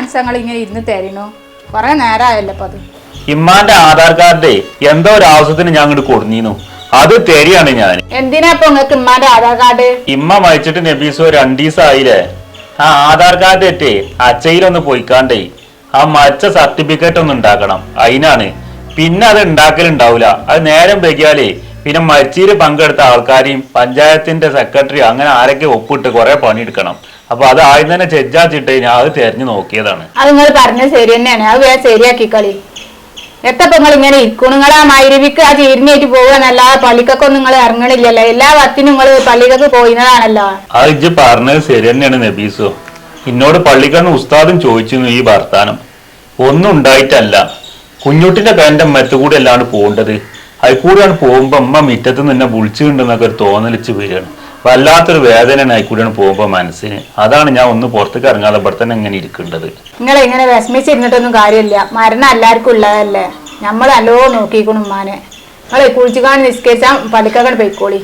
മനസ്സങ്ങൾ ഇങ്ങനെ ഇരുന്ന് തരണോ? കൊറേ നേരമായല്ലോ അപ്പൊ അത്. ഇമ്മാന്റെ ആധാർ കാർഡ് എന്തോ ഒരു ആവശ്യത്തിന് ഞാൻ ഇങ്ങോട്ട് കൊടുന്നിരുന്നു, അത് തരികയാണ് ഞാൻ. എന്തിനാ ഇപ്പൊ നിങ്ങൾക്ക് ഇമ്മാന്റെ ആധാർ കാർഡ്? ഇമ്മ മരിച്ചിട്ട് നബീസോ 2 ദിവസം ആയില്ലേ. ആ ആധാർ കാർഡ് എറ്റേ അച്ചയിലൊന്ന് പോയിക്കാണ്ടേ ആ മരിച്ച സർട്ടിഫിക്കറ്റ് ഒന്ന് ഉണ്ടാക്കണം, അതിനാണ്. പിന്നെ അത് ഉണ്ടാക്കലുണ്ടാവൂല. അത് നേരം വൈകിയാലേ പിന്നെ മരിച്ചീര് പങ്കെടുത്ത ആൾക്കാരെയും പഞ്ചായത്തിന്റെ സെക്രട്ടറി അങ്ങനെ ആരൊക്കെ ഒപ്പിട്ട് കുറെ പണിയെടുക്കണം. അപ്പൊ അത് ആദ്യം തന്നെ ചെജ്ജാച്ചിട്ട് ഞാൻ അത് തെരഞ്ഞു നോക്കിയതാണ്. അത് നിങ്ങൾ പറഞ്ഞത് ശരി തന്നെയാണ്. അത് വേറെ ശരിയാക്കി കളി. എത്തപ്പോ നിങ്ങൾ ഇങ്ങനെ ഇരിക്കും? നിങ്ങൾ ആ മൈരവിക്ക് ആ ചീരിഞ്ഞേറ്റ് പോകാന്നല്ലാതെ പള്ളിക്കൊന്നും നിങ്ങൾ ഇറങ്ങണില്ലല്ലോ. എല്ലാ വത്തിനും നിങ്ങൾ പള്ളിക്കൊക്കെ പോയിരുന്നതാണല്ലോ. അത് ഇജ്ജ് പറഞ്ഞത് ശരി തന്നെയാണ് നബീസോ. എന്നോട് പള്ളിക്കന്ന് ഉസ്താദും ചോദിച്ചിരുന്നു ഈ വർത്താനം. ഒന്നും ഉണ്ടായിട്ടല്ല, കുഞ്ഞുട്ടിന്റെ പേരന്റെ മരത്ത് കൂടെ അല്ലാണ്ട് പോകേണ്ടത്. അതിൽ കൂടെയാണ് പോകുമ്പോ അമ്മ മിറ്റത്ത് നിന്നെ വിളിച്ചിട്ടുണ്ടെന്നൊക്കെ ഒരു തോന്നലിച്ച് വരികയാണ്. വല്ലാത്തൊരു വേദനയാണ് അതിൽക്കൂടെയാണ് പോകുമ്പോ മനസ്സിന്. അതാണ് ഞാൻ ഒന്ന് പുറത്തേക്ക് ഇറങ്ങാതെ ഇവിടെ തന്നെ ഇങ്ങനെ ഇരിക്കേണ്ടത്. നിങ്ങൾ ഇങ്ങനെ വിഷമിച്ചിരുന്നിട്ടൊന്നും കാര്യമില്ല. മരണം എല്ലാവർക്കും ഉള്ളതല്ലേ. നമ്മൾ നല്ലോ നോക്കിക്കോണം ഉമ്മാനെ. നിങ്ങൾ കുളിച്ചുകാണി നിസ്കരിച്ചാൽ പള്ളിക്കകട് പോയിക്കോളി.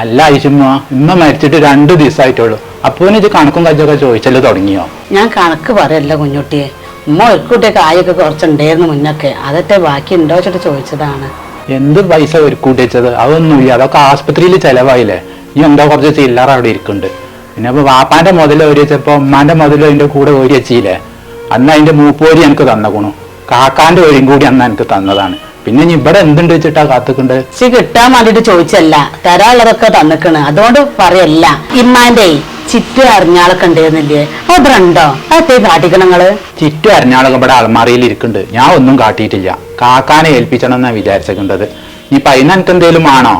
അല്ല ഐശുമ്മ, ഇമ്മ മരിച്ചിട്ട് 2 ദിവസമായിട്ടുള്ളൂ. അപ്പൊ ഇത് കണക്കും കജ്ജൊക്കെ ചോദിച്ചല്ലോ തുടങ്ങിയോ? ഞാൻ കണക്ക് പറയല്ല കുഞ്ഞുട്ടിയെ. ഉമ്മ ഒരുക്കൂട്ടിയൊക്കെ ആയൊക്കെ കുറച്ചുണ്ടായിരുന്നു മുന്നൊക്കെ. അതൊക്കെ ബാക്കി ഉണ്ടോ വെച്ചിട്ട് ചോദിച്ചതാണ്. എന്ത് പൈസ ഒരുക്കൂട്ടി വെച്ചത്? അതൊന്നുമില്ല, അതൊക്കെ ആസ്പത്രിയിൽ ചെലവായില്ലേ. ഈ എന്തോ കുറച്ച് ചില്ലറ അവിടെ ഇരിക്കുന്നുണ്ട്. പിന്നെ ഇപ്പൊ വാപ്പാന്റെ മുതൽ ഒരു വെച്ചപ്പോ ഉമ്മാന്റെ മുതൽ അതിന്റെ കൂടെ ഒരു വെച്ചില്ലേ. അന്ന് അതിന്റെ മൂപ്പോരി എനിക്ക് തന്നേക്കണു. കാക്കാന്റെ വഴിയും കൂടി അന്ന് എനിക്ക് തന്നതാണ്. പിന്നെ ഇനി ഇവിടെ എന്തുണ്ട് വെച്ചിട്ടാ കാത്തുക്കുണ്ട്? കിട്ടാൻ വേണ്ടിട്ട് ചോദിച്ചല്ല, തരാനുള്ളതൊക്കെ തന്നിക്കണ്. അതുകൊണ്ട് പറയല്ല. ഇമ്മാന്റെ ചിറ്റു അറിഞ്ഞാളൊക്കെ ഉണ്ടായിരുന്നില്ലേ, അതിണ്ടോ? അതേ കാട്ടിക്കണങ്ങള്. ചിറ്റു അറിഞ്ഞാളൊക്കെ ഇവിടെ അലമാറിയിൽ ഇരിക്കുന്നുണ്ട്. ഞാൻ ഒന്നും കാട്ടിയിട്ടില്ല. കാക്കാനെ ഏൽപ്പിച്ചണമെന്നാ വിചാരിച്ചിട്ടുണ്ടത്. ഇനിയിപ്പൊ അതിന് എനിക്ക് എന്തേലും ആണോ?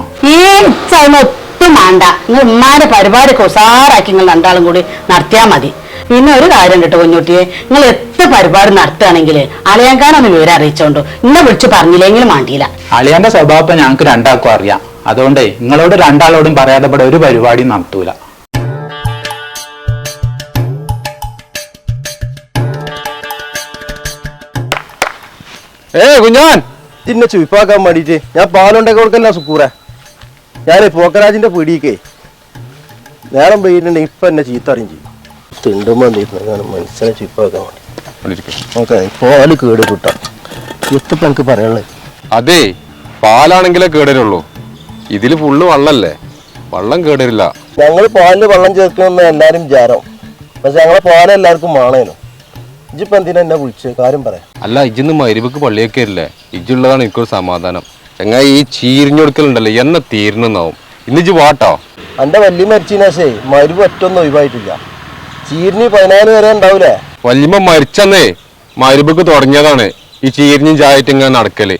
ഒട്ടും വേണ്ട. നിങ്ങൾ ഉമ്മാന്റെ പരിപാടി ഉസാറാക്കി നിങ്ങൾ 2ആളും കൂടി നടത്തിയാൽ മതി. പിന്നെ ഒരു കാര്യം കേട്ടോ കുഞ്ഞുട്ടിയെ, നിങ്ങൾ എത്ര പരിപാടി നടത്തുകയാണെങ്കിൽ അളിയാൻകാരൊന്ന് വിവരം അറിയിച്ചോണ്ടോ. ഇന്നെ വിളിച്ച് പറഞ്ഞില്ലെങ്കിലും വേണ്ടിയില്ല. അളിയാന്റെ സ്വഭാവം ഞങ്ങൾക്ക് 2ആൾക്കും അറിയാം. അതുകൊണ്ടേ നിങ്ങളോട് 2ആളോടും പറയാതെ ഇവിടെ ഒരു പരിപാടിയും നടത്തൂല. കുഞ്ഞാൻ, ഇന്നെ ചുയിപ്പാക്കാൻ വേണ്ടിട്ട് ഞാൻ പാലുണ്ടാക്കി കൊടുക്കല്ല സുക്കൂറെ. ഞാനേ പോക്കരാജിന്റെ പീടിക്കേ നേരം പോയിട്ടുണ്ടെങ്കിൽ ഇപ്പൊ എന്നെ ചീത്ത അറിയും ചെയ്യും. തിണ്ടുമ്പോ മനസ്സിനെ ചുയിപ്പാക്കാൻ വേണ്ടി ഓക്കെ പാല് കേട് കിട്ടാം. എത്തിപ്പോ എനിക്ക് പറയാനുള്ളത് അതെ, പാലാണെങ്കിലേ കേടരുള്ളൂ. ഇതില് ഫുള്ള് വള്ളല്ലേ, വള്ളം കേടരില്ല. ഞങ്ങൾ പാലില് വെള്ളം ചേർക്കണമെന്ന് എല്ലാരും വിചാരം. പക്ഷെ ഞങ്ങളെ പാല് എല്ലാവർക്കും വേണേനു. ഇജിപ്പോ എന്തിനാ എന്നെ വിളിച്ച് കാര്യം പറയാം? അല്ല, ഇജിന്ന് മരുവക്ക് പള്ളിയൊക്കെ ഇല്ലേ, ഇജുള്ളതാണ് എനിക്കൊരു സമാധാനം. എങ്ങനെ ഈ ചീരിഞ്ഞൊടുക്കലുണ്ടല്ലോ എന്നെ തീരണന്നാവും. ഇന്നിജ് വാട്ടോ. എന്റെ വല്യ മരിച്ചതിനേ മരുവ് ഒറ്റൊന്നും ഒഴിവായിട്ടില്ല. ചീരിഞ്ഞ് 14 വരെ ഉണ്ടാവൂലേ. വല്യമ്മ മരിച്ചന്നേ മരുവക്ക് തുടങ്ങിയതാണ് ഈ ചീരിഞ്ഞും ചായറ്റ് ഇങ്ങനെ നടക്കല്.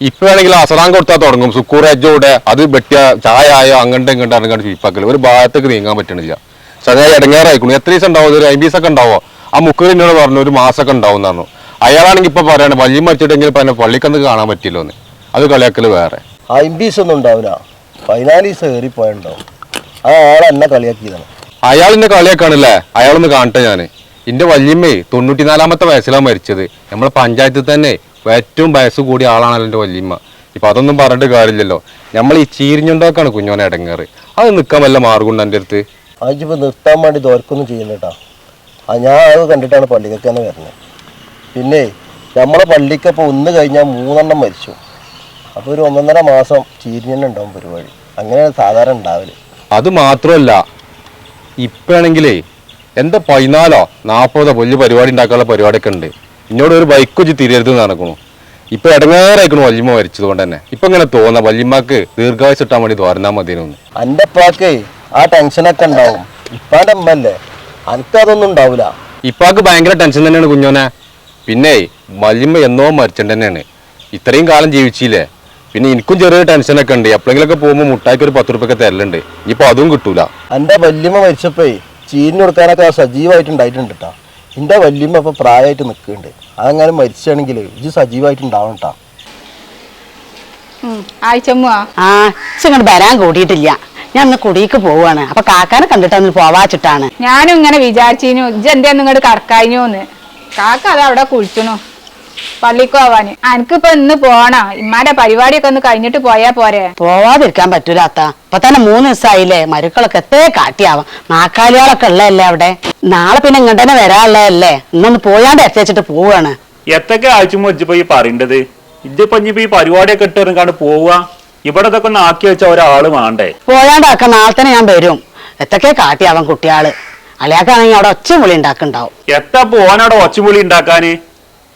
ഇപ്പൊ ആണെങ്കിൽ അസറാൻ കൊടുത്താൽ തുടങ്ങും. സുക്കൂർ അജോടെ അത് വെട്ടിയ ചായ ആയോ അങ്ങോട്ടും ഇങ്ങോട്ടും ഇറങ്ങാണ്ട് ചീപ്പാക്കല്. ഒരു ഭാഗത്തേക്ക് നീങ്ങാൻ പറ്റണില്ല. ചങ്ങായി ഇടങ്ങേറായിക്കണു. എത്ര ദിവസം ഉണ്ടാവും? ഒരു 50 ദിവസമൊക്കെ ഉണ്ടാവോ? ആ മുക്കൂർ എന്നോട് പറഞ്ഞു 1 മാസമൊക്കെ ഉണ്ടാവും എന്നാണ്. അയാളാണെങ്കിൽ ഇപ്പൊ പറയാണ് വല്യം മരിച്ചിട്ടെങ്കിൽ ഇപ്പൊ പള്ളിക്കന്ന് കാണാൻ പറ്റില്ലോന്ന്. അത് കളിയാക്കല് വേറെ. 50 ദിവസം ഒന്നും ഉണ്ടാവില്ല, 14 ദിവസം കയറിപ്പോയുണ്ടാവും. ആ ആളെ എന്നെ കളിയാക്കിയതാണ്. അയാളിന്റെ കളിയാക്കാണല്ലേ. അയാളൊന്ന് കാണട്ടെ ഞാന്. എന്റെ വല്യമ്മേ 94ാമത്തെ വയസ്സിലാണ് മരിച്ചത്. നമ്മളെ പഞ്ചായത്തിൽ തന്നെ ഏറ്റവും വയസ്സ് കൂടിയ ആളാണല്ലോ എന്റെ വല്യമ്മ. ഇപ്പൊ അതൊന്നും പറഞ്ഞിട്ട് കാര്യമില്ലല്ലോ. നമ്മൾ ഈ ചീരിഞ്ഞുണ്ടാക്കാണ് കുഞ്ഞോനെ ഇടങ്ങേറ്. അത് നിൽക്കാൻ വല്ല മാർഗമുണ്ട് എൻ്റെ അടുത്ത്? അതിപ്പോ നിർത്താൻ വേണ്ടി ദോർക്കൊന്നും ചെയ്യുന്നേട്ടാ. ഞാൻ അത് കണ്ടിട്ടാണ് പള്ളിക്കൊക്കെ തന്നെ വരുന്നത്. പിന്നെ നമ്മളെ പള്ളിക്കപ്പോൾ 1 കഴിഞ്ഞാൽ 3 എണ്ണം മരിച്ചു. അപ്പോൾ ഒരു 1.5 മാസം ചീരിഞ്ഞന്നെ ഉണ്ടാവും പരിപാടി. അങ്ങനെയാണ് സാധാരണ ഉണ്ടാവല്. അത് മാത്രമല്ല, ഇപ്പാണെങ്കിലേ എന്താ 14 40 വലിയ പരിപാടി ഉണ്ടാക്കാനുള്ള പരിപാടിയൊക്കെ ഉണ്ട്. എന്നോട് ഒരു ബൈക്ക് വെച്ച് തിരിയരുത് നടക്കണു. ഇപ്പൊ ഇടങ്ങേറായിക്കണു വല്യമ്മ മരിച്ചത് കൊണ്ട് തന്നെ. ഇപ്പൊ ഇങ്ങനെ തോന്നാ വല്യമ്മക്ക് ദീർഘായുസ് കിട്ടാൻ വേണ്ടി തോരനാ മതിയെന്ന്. എൻ്റെ ഉപ്പാക്ക് ആ ടെൻഷനൊക്കെ ഉണ്ടാവും. ഇപ്പാൻ്റെ അമ്മല്ലേ, എനിക്കതൊന്നും ഉണ്ടാവില്ല. ഇപ്പാക്ക് ഭയങ്കര ടെൻഷൻ തന്നെയാണ് കുഞ്ഞോനെ. പിന്നെ വല്യമ്മ എന്നോ മരിച്ചിട്ട് തന്നെയാണ്. ഇത്രയും കാലം ജീവിച്ചില്ലേ. പിന്നെ എനിക്കും ചെറിയ ടെൻഷനൊക്കെ ഉണ്ട്. എപ്പോഴെങ്കിലൊക്കെ പോകുമ്പോൾ മുട്ടായിക്ക് ഒരു 10 രൂപയൊക്കെ തരലുണ്ട്. ഇനിയിപ്പോൾ അതും കിട്ടൂല. എൻ്റെ വല്യമ്മ മരിച്ചപ്പോ ചീരിഞ്ഞു കൊടുക്കാനൊക്കെ സജീവമായിട്ടുണ്ടായിട്ടുണ്ട് കേട്ടോ. എൻ്റെ വല്യമ്മ ഇപ്പൊ പ്രായമായിട്ട് നിൽക്കുന്നുണ്ട്. അതങ്ങനെ മരിച്ചാണെങ്കിൽ ഇത് സജീവമായിട്ടുണ്ടാവണം കേട്ടോ. ഇങ്ങോട്ട് വരാൻ കൂടിയിട്ടില്ല. ഞാൻ ഒന്ന് കുടിക്ക് പോവാണ്. അപ്പൊ കാക്കാനെ കണ്ടിട്ടൊന്ന് പോവാച്ചിട്ടാണ്. ഞാനും ഇങ്ങനെ വിചാരിച്ചിനു ഇജ്ജ് എന്തേ ഇങ്ങോട്ട് കടക്കായിനോന്ന്. കാക്ക അത് അവിടെ കുളിച്ചണു. പള്ളിക്ക് പോവാന് എനിക്കിപ്പൊ ഇന്ന് പോണം ഇമ്മാന്റെ പരിപാടിയൊക്കെ ഒന്ന് കഴിഞ്ഞിട്ട് പോയാ പോരെ. പോവാതിരിക്കാൻ പറ്റൂലാത്ത ഇപ്പൊ തന്നെ 3 ദിവസമായില്ലേ മരുക്കളൊക്കെ എത്തേ കാട്ടിയാവാം നാക്കാലികളൊക്കെ ഉള്ളതല്ലേ അവിടെ. നാളെ പിന്നെ ഇങ്ങോട്ട് തന്നെ വരാനുള്ളതല്ലേ, ഇന്നൊന്ന് പോയാണ്ട് എത്തിച്ചിട്ട് പോവാണ്. എത്തൊക്കെ ആഴ്ച ഇജ്ജിപ്പോ ഈ പറയേണ്ടത്? ഇജ്ജിപ്പോ ഇനിയിപ്പോ ഈ പരിപാടിയൊക്കെ ഇട്ടിറങ്ങാണ്ട് പോവുക, ഇവിടെ ഇതൊക്കെ ഒന്ന് ആക്കി വെച്ച ഒരാള് വേണ്ടേ? പോയാണ്ടാക്ക നാളെ തന്നെ ഞാൻ വരും. എത്തൊക്കെ കാട്ടിയാവാം കുട്ടിയാള്. അലയാക്കാണെങ്കിൽ അവിടെ ഒച്ച വിളി ഉണ്ടാക്കുന്നുണ്ടാവും. എത്താ പോവാനവിടെ ഒച്ചമുളി ഉണ്ടാക്കാന്?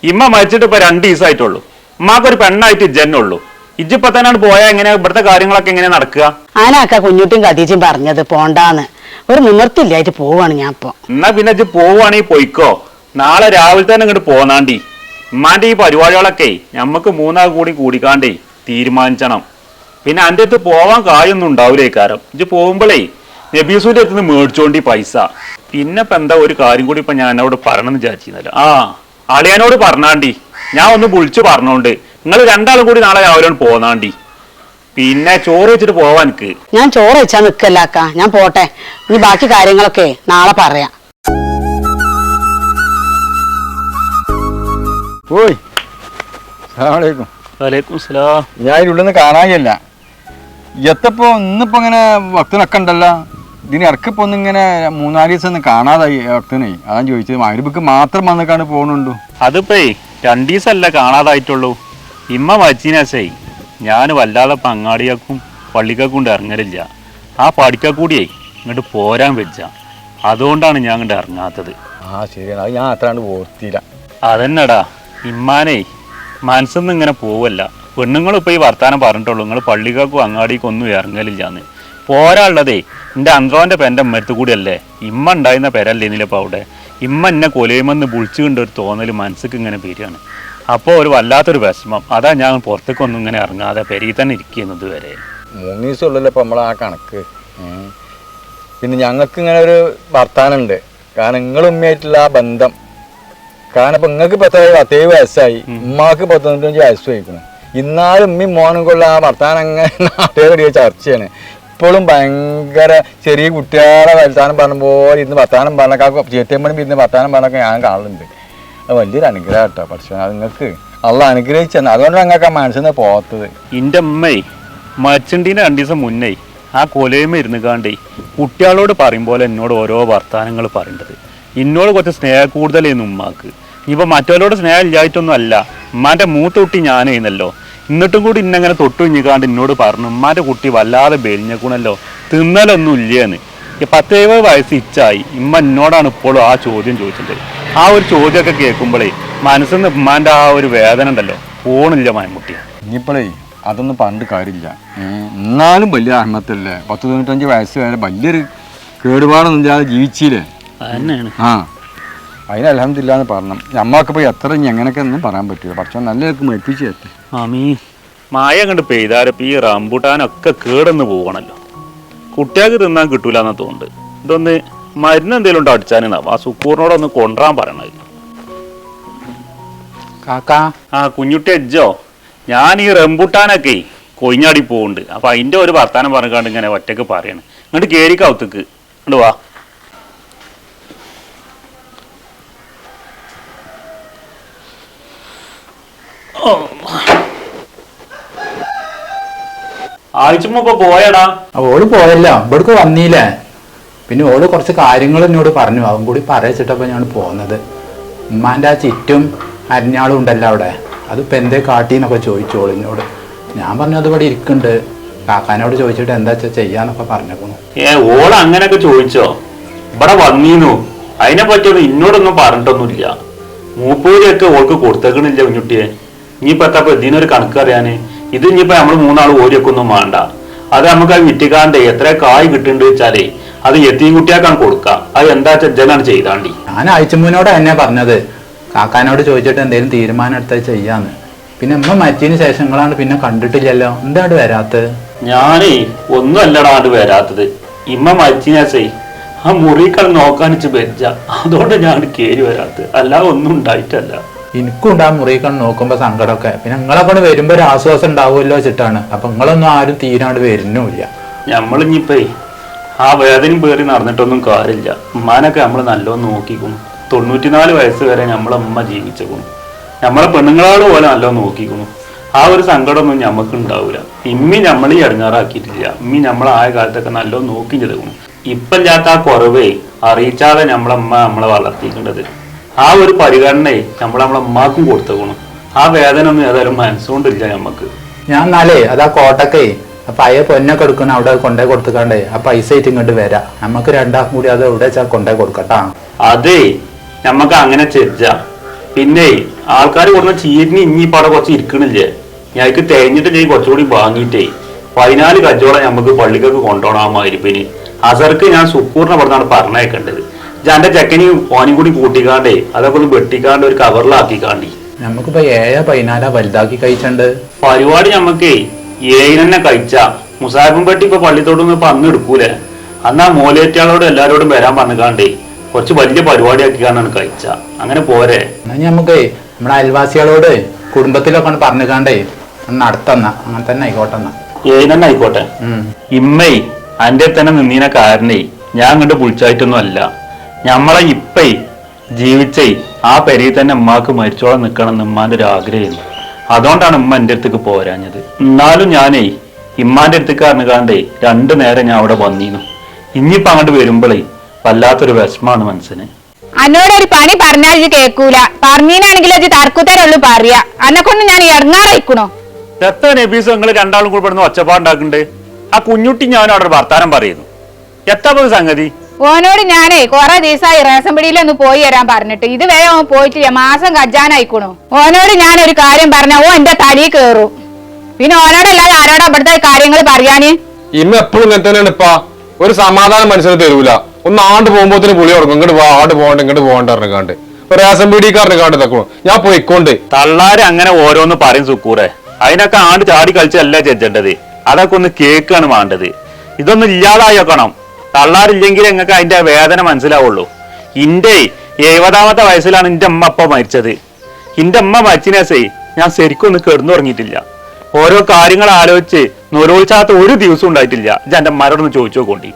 ഇമ്മ മരിച്ചിട്ട് ഇപ്പൊ 2 ദിവസമായിട്ടുള്ളൂ. ഉമ്മാക്കൊരു പെണ്ണായിട്ട് ഇജ്ജന്നുള്ളൂ. ഇജ്ജിപ്പോ തന്നെ പോയാൽ എങ്ങനെ ഇവിടുത്തെ കാര്യങ്ങളൊക്കെ എങ്ങനെ നടക്കുക? ആനാക്ക കുഞ്ഞുട്ടിയും ഖദീജയും പറഞ്ഞത് പോണ്ടാന്ന്. ഒരു നിവൃത്തില്ലായിട്ട് പോവാണ് ഞാൻ ഇപ്പൊ. എന്നാ പിന്നെ ഇജ്ജ് പോവാണെങ്കിൽ പോയിക്കോ. നാളെ രാവിലെ തന്നെ ഇങ്ങോട്ട് പോന്നാണ്ടി. ഉമ്മാന്റെ ഈ പരിപാടികളൊക്കെ ഞമ്മക്ക് 3 ആൾ കൂടി കൂടിക്കാണ്ടേ തീരുമാനിച്ചണം. പിന്നെ അന്റെ അടുത്ത് പോവാൻ കാര്യമൊന്നും ഉണ്ടാവില്ലേ കാരം. ഇജ്ജ് പോകുമ്പോഴേ നബീസൂന്റെ അടുത്ത് നിന്ന് മേടിച്ചോണ്ടി പൈസ. പിന്നെ ഇപ്പൊ എന്താ ഒരു കാര്യം കൂടി ഇപ്പൊ ഞാൻ എന്നോട് പറയണമെന്ന് വിചാരിച്ചിരുന്നല്ലോ. അളിയാനോട് പറഞ്ഞാണ്ടി, ഞാൻ ഒന്ന് വിളിച്ചു പറഞ്ഞോണ്ട് നിങ്ങൾ 2 ആളും കൂടി നാളെ രാവിലെ പോന്നാണ്ടി. പിന്നെ ചോറ് വെച്ചിട്ട് പോവാൻ എനിക്ക്. ഞാൻ ചോറ് വെച്ചാ നിക്കല്ലാക്ക, ഞാൻ പോട്ടെ. ഇനി ബാക്കി കാര്യങ്ങളൊക്കെ നാളെ പറയാം. ഓയ് അസ്സലാമലൈക്കും. വലൈക്കും സലാം. ഞാൻ ഉള്ളിൽ നിന്ന് കാണാനില്ല. എത്തപ്പോ ഇന്നിപ്പോ ഇങ്ങനെ ഭക്തനൊക്കെ ഉണ്ടല്ലോ. ഇതിന് ഇറക്കിപ്പോ ഒന്നിങ്ങനെ 3-4 ദിവസം ഒന്നും കാണാതായി ഭക്തനെ. അതാണ് ചോദിച്ചത്. മഗ്‌രിബിക്ക് മാത്രം വന്നിക്കാണ്ട് പോകണുണ്ടോ? അതിപ്പോ 2 ദിവസമല്ല കാണാതായിട്ടുള്ളൂ. ഇമ്മ മച്ചിനാസേ ഞാൻ വല്ലാതെ അങ്ങാടിയാക്കും പള്ളിക്കാക്കും കൊണ്ട് ഇറങ്ങലില്ല. ആ പഠിക്കൂടിയേ ഇങ്ങോട്ട് പോരാൻ വെച്ച, അതുകൊണ്ടാണ് ഞാൻ ഇങ്ങോട്ട് ഇറങ്ങാത്തത്. ശരിയാണ്, അത് ഞാൻ അത്രാണ്ട് ഓർത്തില്ല. അതെന്നടാ ഇമ്മാനേ മനസ്സൊന്നും ഇങ്ങനെ പോവല്ല. പെണ്ണുങ്ങളിപ്പോൾ ഈ വർത്താനം പറഞ്ഞിട്ടുള്ളൂ നിങ്ങൾ പള്ളിക്കാക്കും അങ്ങാടിക്കും ഒന്നും ഇറങ്ങലില്ലാന്ന്. പോരാളുള്ളതേ എൻ്റെ അന്ത്രോൻ്റെ പെൻ്റെ അമ്മരത്ത് കൂടിയല്ലേ. ഇമ്മ ഉണ്ടായിരുന്ന പെരല്ലേ എന്നില്ലപ്പോൾ അവിടെ. ഇമ്മ എന്നെ കൊലയുമെന്ന് വിളിച്ചു കൊണ്ടൊരു തോന്നൽ മനസ്സിക്ക് ഇങ്ങനെ വരികയാണ്. അപ്പോൾ ഒരു വല്ലാത്തൊരു വിഷമം. അതാ ഞാൻ പുറത്തേക്കൊന്നും ഇങ്ങനെ ഇറങ്ങാതെ പെരയിൽ തന്നെ ഇരിക്കുന്നത് വരെ. 3 ദിവസം ഉള്ളല്ലോ ഇപ്പം നമ്മളാ കണക്ക്. പിന്നെ ഞങ്ങൾക്ക് ഇങ്ങനെ ഒരു വർത്താനുണ്ട്. കാരണം നിങ്ങളും ഉമ്മയായിട്ടുള്ള ആ ബന്ധം. കാരണം ഇപ്പം നിങ്ങൾക്ക് ഇപ്പോൾ 17 വയസ്സായി, ഉമ്മാക്ക് 95 വയസ്സ് വയ്ക്കണം. ഇന്നാലും ഉമ്മയും മോനും കൊള്ള ആ വർത്താനം അങ്ങനെ നാട്ടുകാരുടെ ചർച്ചയാണ്. ഇപ്പോഴും ഭയങ്കര ചെറിയ കുട്ടികളെ വർത്താനം പറഞ്ഞ പോലെ ഇന്ന് വർത്താനം പറഞ്ഞ ചേറ്റമ്പണി ഇരുന്ന് വർത്താനം പറഞ്ഞൊക്കെ ഞാൻ കാണുന്നുണ്ട്. അത് വലിയൊരു അനുഗ്രഹം കേട്ടോ. പക്ഷേ അത് നിങ്ങൾക്ക് അള്ള അനുഗ്രഹിച്ചെന്ന്, അതുകൊണ്ട് ഞങ്ങൾക്ക് ആ മനസ്സിൽ നിന്ന് പോകാത്തത്. എൻ്റെ അമ്മേ മരിച്ചിൻ്റെ 2 ദിവസം മുന്നേ ആ കൊലയുമ ഇരുന്ന് കാണ്ടേ കുട്ടികളോട് പറയും പോലെ എന്നോട് ഓരോ വർത്താനങ്ങൾ പറയേണ്ടത്. എന്നോട് കുറച്ച് സ്നേഹം കൂടുതലായിരുന്നു ഉമ്മാക്ക്. ഇനിയിപ്പോൾ മറ്റവരോട് സ്നേഹം ഇല്ലായിട്ടൊന്നും അല്ല. ഉമ്മാൻ്റെ മൂത്ത കുട്ടി ഞാനായിരുന്നല്ലോ. എന്നിട്ടും കൂടി ഇന്നങ്ങനെ തൊട്ടുഞ്ഞിക്കാണ്ട് എന്നോട് പറഞ്ഞു ഉമ്മാൻ്റെ കുട്ടി വല്ലാതെ ബെലിഞ്ഞക്കൂണല്ലോ, തിന്നലൊന്നും ഇല്ലേന്ന്. 17 വയസ്സ് ഇച്ചായി ഇമ്മ എന്നോടാണ് ഇപ്പോഴും ആ ചോദ്യം ചോദിച്ചിട്ടുണ്ട്. ആ ഒരു ചോദ്യമൊക്കെ കേൾക്കുമ്പോഴേ മനസ്സിൽ നിന്ന് ഉമ്മാൻ്റെ ആ ഒരു വേദന ഉണ്ടല്ലോ പോണില്ല മമ്മൂട്ടി. ഇനിയിപ്പോഴേ അതൊന്നും പറഞ്ഞിട്ട് കാര്യമില്ല. എന്നാലും വലിയ അഹമ്മത്തല്ലേ. 95 വയസ്സ് വരെ വലിയൊരു കേടുപാടൊന്നും ഇല്ലാതെ ജീവിച്ചില്ലേ. അതന്നെയാണ്. അതിന് അൽഹംദുലില്ലാ എന്ന് പറഞ്ഞു. നമ്മൾക്കിപ്പോൾ എത്ര എങ്ങനെയൊക്കെ ഒന്നും പറയാൻ പറ്റില്ല. പക്ഷെ നല്ലതൊക്കെ മേടിപ്പിച്ച് തരട്ടെ. ആമീ മായ കണ്ട് പെയ്താരപ്പം ഈ റംബൂട്ടാനൊക്കെ കേടന്ന് പോകണല്ലോ. കുട്ടികൾക്ക് തിന്നാൻ കിട്ടൂല എന്നാ തോന്നുന്നുണ്ട്. ഇതൊന്ന് മരുന്ന് എന്തെങ്കിലും ഉണ്ടോ അടിച്ചാനാവും. ആ സുക്കൂറിനോടൊന്ന് കൊണ്ടുവരാൻ പറയണത്. കാക്കാ കുഞ്ഞുട്ടി അജ്ജോ, ഞാൻ ഈ റംബൂട്ടാനൊക്കെ കൊയിഞ്ഞാടി പോകുന്നുണ്ട്. അപ്പം അതിൻ്റെ ഒരു വർത്താനം പറഞ്ഞാണ്ട് ഇങ്ങനെ ഒറ്റക്ക് പറയാണ്. ഇങ്ങോട്ട് കയറിക്കൗത്തേക്ക് ഇങ്ങോട്ട് വാ. ആഴ്ചമ്മ ഇപ്പൊ പോയടാ. ഓള് പോയല്ലോ, ഇവിടേക്ക് വന്നില്ലേ. പിന്നെ ഓള് കുറച്ച് കാര്യങ്ങൾ എന്നോട് പറഞ്ഞു, അതും കൂടി പറയിച്ചിട്ടപ്പോൾ ഞാൻ പോകുന്നത്. ഉമ്മാൻ്റെ ആ ചിറ്റും അരിഞ്ഞാളും ഉണ്ടല്ലോ അവിടെ, അതിപ്പോൾ എന്തേ കാട്ടിന്നൊക്കെ ചോദിച്ചു ഓളിനോട്. ഞാൻ പറഞ്ഞു അത് ഇവിടെ ഇരിക്കുന്നുണ്ട്, കാക്കാനോട് ചോദിച്ചിട്ട് എന്താ വെച്ചാൽ ചെയ്യാന്നൊക്കെ പറഞ്ഞേക്കണു. ഓള അങ്ങനെയൊക്കെ ചോദിച്ചോ? ഇവിടെ വന്നീന്നു. അതിനെ പറ്റിയൊന്നും ഇന്നോടൊന്നും പറഞ്ഞിട്ടൊന്നുമില്ല. മൂപ്പൂരിയൊക്കെ ഓൾക്ക് കൊടുത്തേക്കണില്ല കുഞ്ഞുട്ടിയെ. ഇനിയിപ്പോ എത്താ ഇതിനൊരു കണക്ക് അറിയാന്. ഇത് ഇനിയിപ്പോ നമ്മൾ 3 ആൾ ഓരിയൊക്കെ ഒന്നും വേണ്ട. അത് നമുക്ക് അത് വിറ്റിക്കാണ്ടേ എത്ര കായ് കിട്ടുന്നുണ്ട് വെച്ചാലേ അത് എത്തിയും കുട്ടിയാക്കാൻ കൊടുക്കാം. അത് എന്താ ചെജ്ജനാണ് ചെയ്താണ്ടി. ഞാൻ ആഴ്ചമ്മൂനോട് തന്നെ പറഞ്ഞത്, കാക്കാനോട് ചോദിച്ചിട്ട് എന്തെങ്കിലും തീരുമാനം എടുത്താൽ ചെയ്യാന്ന്. പിന്നെ ഉമ്മ മരിച്ചതിന് ശേഷങ്ങളാണ് പിന്നെ കണ്ടിട്ടില്ലല്ലോ, എന്താണ് വരാത്തത്? ഞാനേ ഒന്നും അല്ലടാണ്ട് വരാത്തത്. ഇമ്മ മരിച്ചിനേ ആ മുറികൾ നോക്കാനിച്ച് വെച്ച, അതുകൊണ്ട് ഞാൻ കയറി വരാത്തത്, അല്ലാതെ ഒന്നും ഉണ്ടായിട്ടല്ല. എനിക്കും ഉണ്ടാകും മുറികൾ നോക്കുമ്പോ സങ്കടമൊക്കെ. പിന്നെ നിങ്ങളെ വരുമ്പോ ഒരു ആശ്വാസം ഉണ്ടാവുമല്ലോ വെച്ചിട്ടാണ്. അപ്പൊ നിങ്ങളൊന്നും ആരും തീരാണ്ട് വരുന്നുമില്ല. നമ്മളിഞ്ഞിപ്പേ ആ വേദനയും പേറി നടന്നിട്ടൊന്നും കാര്യമില്ല. ഉമ്മാനൊക്കെ നമ്മൾ നല്ലോണം നോക്കിക്കും. 94 വയസ്സ് വരെ നമ്മളമ്മ ജീവിച്ചേക്കും. നമ്മളെ പെണ്ണുങ്ങളോട് പോലെ നല്ലോ നോക്കിക്കുന്നു. ആ ഒരു സങ്കടമൊന്നും ഞമ്മക്ക് ഉണ്ടാവില്ല. ഇമ്മി നമ്മളീ ഇടങ്ങാറാക്കിയിട്ടില്ല. ഇമ്മി നമ്മളായ കാലത്തൊക്കെ നല്ലോ നോക്കി ചെയ്തേക്കുന്നു. ഇപ്പല്ലാത്ത ആ കുറവേ അറിയിച്ചാതെ നമ്മളമ്മ നമ്മളെ വളർത്തിക്കേണ്ടത്. ആ ഒരു പരിഗണനയെ നമ്മളെ അമ്മക്കും കൊടുത്തേക്കണം. ആ വേദന ഒന്നും ഏതായാലും മനസ്സുകൊണ്ടില്ല ഞമ്മക്ക്. ഞാൻ എന്നാലേ അതാ കോട്ടക്കേ അപ്പൊ അയ്യ പൊന്നൊക്കെ എടുക്കുന്ന അവിടെ കൊണ്ടേ കൊടുത്തുക്കാണ്ടേ ആ പൈസ ആയിട്ട് ഇങ്ങോട്ട് വരാം. നമുക്ക് രണ്ടാക്കും കൂടി അത് എവിടെ വെച്ചാൽ കൊണ്ടേ കൊടുക്കട്ടാ. അതെ, ഞമ്മക്ക് അങ്ങനെ ചെജ്ജ. പിന്നെ ആൾക്കാർ കൊടുക്കുന്ന ചീരിന് ഇനിയിപ്പടെ കുറച്ച് ഇരിക്കണില്ലേ, ഞങ്ങൾക്ക് തേഞ്ഞിട്ട് ചെയ്ത് കുറച്ചുകൂടി വാങ്ങിയിട്ടേ 14 കച്ചവടം ഞമ്മക്ക് പള്ളിക്കൊക്കെ കൊണ്ടുപോകണം. ആ മരിപ്പിന് അസർക്ക് ഞാൻ സുക്കൂറിനെ പറഞ്ഞാണ് പറഞ്ഞേക്കേണ്ടത്. എന്റെ ചെക്കനെയും ഓനും കൂടി കൂട്ടിക്കാണ്ടേ അതൊക്കെ ഒന്ന് വെട്ടിക്കാണ്ട് ഒരു കവറിലാക്കിക്കാണ്ടി. നമുക്കിപ്പോ 7 14 വലുതാക്കി കഴിച്ചിട്ടുണ്ട്. പരിപാടി ഞമ്മക്കേ 7 തന്നെ കഴിച്ച മുസാഫും പെട്ടി ഇപ്പൊ പള്ളിത്തോട്ടൊന്നും ഇപ്പൊ അന്ന് എടുക്കൂലേ. അന്ന് ആ മോലേറ്റാളോട് എല്ലാരോടും വരാൻ പറഞ്ഞിക്കാണ്ടേ കുറച്ച് വലിയ പരിപാടി ആക്കിക്കാണ്ടാണ് കഴിച്ച. അങ്ങനെ പോരെ. എന്നാ നമുക്കേ നമ്മുടെ അയൽവാസികളോട് കുടുംബത്തിലൊക്കെ ഒന്ന് പറഞ്ഞിക്കാണ്ടേ നടത്തന്ന അങ്ങനെ തന്നെ ആയിക്കോട്ടെ. എന്നാ 7 തന്നെ ആയിക്കോട്ടെ. ഇമ്മേ അന്റെ തന്നെ നിന്നീന കാരണേ ഞാൻ അങ്ങോട്ട് വിളിച്ചായിട്ടൊന്നും അല്ല. ഞമ്മളെ ഇപ്പേ ജീവിച്ചേ ആ പെരയിൽ തന്നെ ഉമ്മാക്ക് മരിച്ചോളം നിൽക്കണം എന്ന് ഉമ്മാന്റെ ഒരു ആഗ്രഹമായിരുന്നു. അതുകൊണ്ടാണ് ഉമ്മ എൻ്റെ അടുത്തേക്ക് പോരാഞ്ഞത്. എന്നാലും ഞാനേ ഇമ്മാന്റെ അടുത്തേക്ക് അറിഞ്ഞാണ്ടേ 2 നേരം ഞാൻ അവിടെ വന്നിരുന്നു. ഇനിയിപ്പോ അങ്ങോട്ട് വരുമ്പോഴേ വല്ലാത്തൊരു വിഷമാണ് മനസ്സിന്. അന്നോടൊരു പണി പറഞ്ഞാൽ ഇത് കേൾക്കൂല. പറഞ്ഞീനാണെങ്കിലും അത് തർക്കുത്തരുള്ളൂ പറയാ. അന്നെ കൊണ്ട് ഞാൻ ഇറങ്ങാറിക്കണോ? എത്ര നബീസ് നിങ്ങൾ രണ്ടാളും കൂടെ പെടുന്ന ഒച്ചപ്പാടുണ്ടാക്കുന്നുണ്ട്. ആ കുഞ്ഞുട്ടി ഞാൻ അവിടെ വർത്താനം പറയുന്നു. എത്ര സംഗതി? ഓനോട് ഞാനേ കൊറേ ദിവസമായി റേഷൻ പിടിയിലൊന്ന് പോയി വരാൻ പറഞ്ഞിട്ട് ഇതുവരെ ഓൻ പോയിട്ടില്ല. മാസം കജ്ജാനായിക്കണു. ഓനോട് ഞാനൊരു കാര്യം പറഞ്ഞ ഓ എന്റെ തലയിൽ കേറും. പിന്നെ ഓനോടല്ലാതെ ആരോടാ ഇവിടുത്തെ കാര്യങ്ങൾ പറയാന്? ഇമ്മ എപ്പോഴും ഇങ്ങനെ തന്നെയാണ്. ഇപ്പ ഒരു സമാധാനം മനസ്സിന് തരൂല. ഒന്ന് ആണ്ട് പോകുമ്പോത്തിന് പുളി കൊടുക്കും. ഇങ്ങോട്ട് ആണ്ട് പോകണ്ട ഇങ്ങോട്ട് പോകണ്ട അറിഞ്ഞാണ്ട് റേഷൻ പീടിക്കാരനെ കാണ്ട് തക്കണം. ഞാൻ പോയിക്കൊണ്ട് തള്ളാര് അങ്ങനെ ഓരോന്ന് പറയും സുക്കൂറെ. അതിനൊക്കെ ആണ്ട് ചാടി കളിച്ചല്ല ചെജ്ജേണ്ടത്. അതൊക്കെ ഒന്ന് കേക്കാണ് വേണ്ടത്. ഇതൊന്നും ഇല്ലാതായി വെക്കണം. തള്ളാറില്ലെങ്കിൽ നിങ്ങൾക്ക് അതിന്റെ വേദന മനസ്സിലാവുള്ളൂ. ഇന്റെ 70ാമത്തെ വയസ്സിലാണ് എന്റെ അമ്മ അപ്പ മരിച്ചത്. എന്റെ അമ്മ മരിച്ചതിനേസേ ഞാൻ ശരിക്കും ഒന്ന് കിടന്നുറങ്ങിയിട്ടില്ല. ഓരോ കാര്യങ്ങൾ ആലോചിച്ച് നൊലോളിച്ചാത്ത ഒരു ദിവസം ഉണ്ടായിട്ടില്ല. ഞാൻ എന്റെ അമ്മമാരോടൊന്ന് ചോദിച്ചു നോക്കോണ്ടി.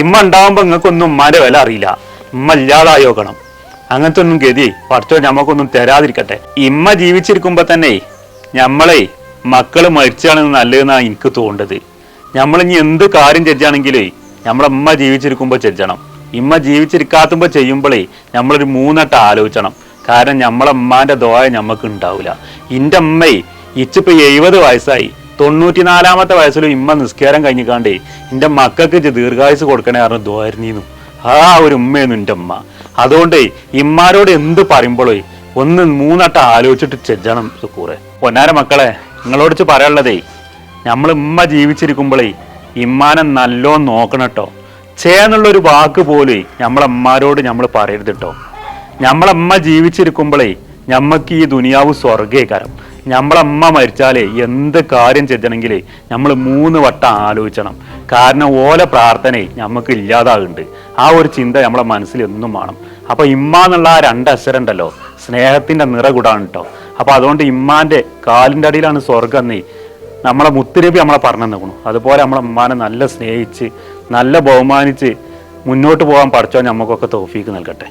ഇമ്മ ഉണ്ടാവുമ്പോ നിങ്ങൾക്കൊന്നും ഉമ്മാന്റെ വില അറിയില്ല. ഇമ്മ ഇല്ലാതായി നോക്കണം. അങ്ങനത്തെ ഒന്നും ഗതി പഠിച്ചോ ഞമ്മക്കൊന്നും തരാതിരിക്കട്ടെ. ഇമ്മ ജീവിച്ചിരിക്കുമ്പോ തന്നെ ഞമ്മളെ മക്കള് മരിച്ചാണ് നല്ലതെന്നാണ് എനിക്ക് തോന്നുന്നത്. നമ്മളിനി എന്ത് കാര്യം ചെജ്ജാണെങ്കിലേ നമ്മളമ്മ ജീവിച്ചിരിക്കുമ്പോ ചെജ്ജണം. ഇമ്മ ജീവിച്ചിരിക്കാത്തുമ്പോ ചെയ്യുമ്പോഴേ നമ്മളൊരു 3 വട്ടം ആലോചിക്കണം. കാരണം നമ്മളമ്മാന്റെ ദോയ ഞമ്മക്ക് ഉണ്ടാവില്ല. ഇന്റെ അമ്മയെ ഇച്ചിപ്പോ 70 വയസ്സായി. 94ാമത്തെ വയസ്സിലും ഇമ്മ നിസ്കാരം കഴിഞ്ഞിക്കാണ്ടേ എന്റെ മക്കൾക്ക് ദീർഘായുസ് കൊടുക്കണേ കാരണം ദ്വാരുന്നു. ആ ഒരു ഉമ്മയെന്നു എന്റെ അമ്മ. അതുകൊണ്ടേ ഇമ്മാരോട് എന്ത് പറയുമ്പോഴേ ഒന്ന് 3 വട്ടം ആലോചിച്ചിട്ട് ചെജ്ജണം സുക്കൂറെ. പൊന്നാര മക്കളെ, നിങ്ങളോട് പറയാനുള്ളതേ നമ്മൾ ഉമ്മ ജീവിച്ചിരിക്കുമ്പോഴേ ഇമ്മാനെ നല്ലോ നോക്കണം കേട്ടോ. ചേന്നുള്ളൊരു വാക്ക് പോലെ നമ്മളമ്മമാരോട് നമ്മൾ പറയരുത് കേട്ടോ. നമ്മളമ്മ ജീവിച്ചിരിക്കുമ്പോഴേ ഞമ്മക്ക് ഈ ദുനിയാവ് സ്വർഗേക്കാരം. നമ്മളമ്മ മരിച്ചാലേ എന്ത് കാര്യം ചെയ്യണമെങ്കിലേ നമ്മൾ 3 വട്ടം ആലോചിക്കണം. കാരണം ഓല പ്രാർത്ഥനയെ നമുക്ക് ഇല്ലാതാകുന്നുണ്ട്. ആ ഒരു ചിന്ത നമ്മളെ മനസ്സിൽ എന്നും വേണം. അപ്പൊ ഇമ്മ എന്നുള്ള ആ 2 അക്ഷരം ഉണ്ടല്ലോ, സ്നേഹത്തിന്റെ നിറകൂടാണ് കേട്ടോ. അപ്പൊ അതുകൊണ്ട് ഇമ്മാന്റെ കാലിന്റെ അടിയിലാണ് സ്വർഗം എന്നേ നമ്മളെ മുത്തുനബി നമ്മളെ പറഞ്ഞു തന്നു. അതുപോലെ നമ്മളെ ഉമ്മാനെ നല്ല സ്നേഹിച്ച് നല്ല ബഹുമാനിച്ച് മുന്നോട്ട് പോകാൻ പഠിച്ചോ നമുക്കൊക്കെ തൗഫീക്ക് നൽകട്ടെ.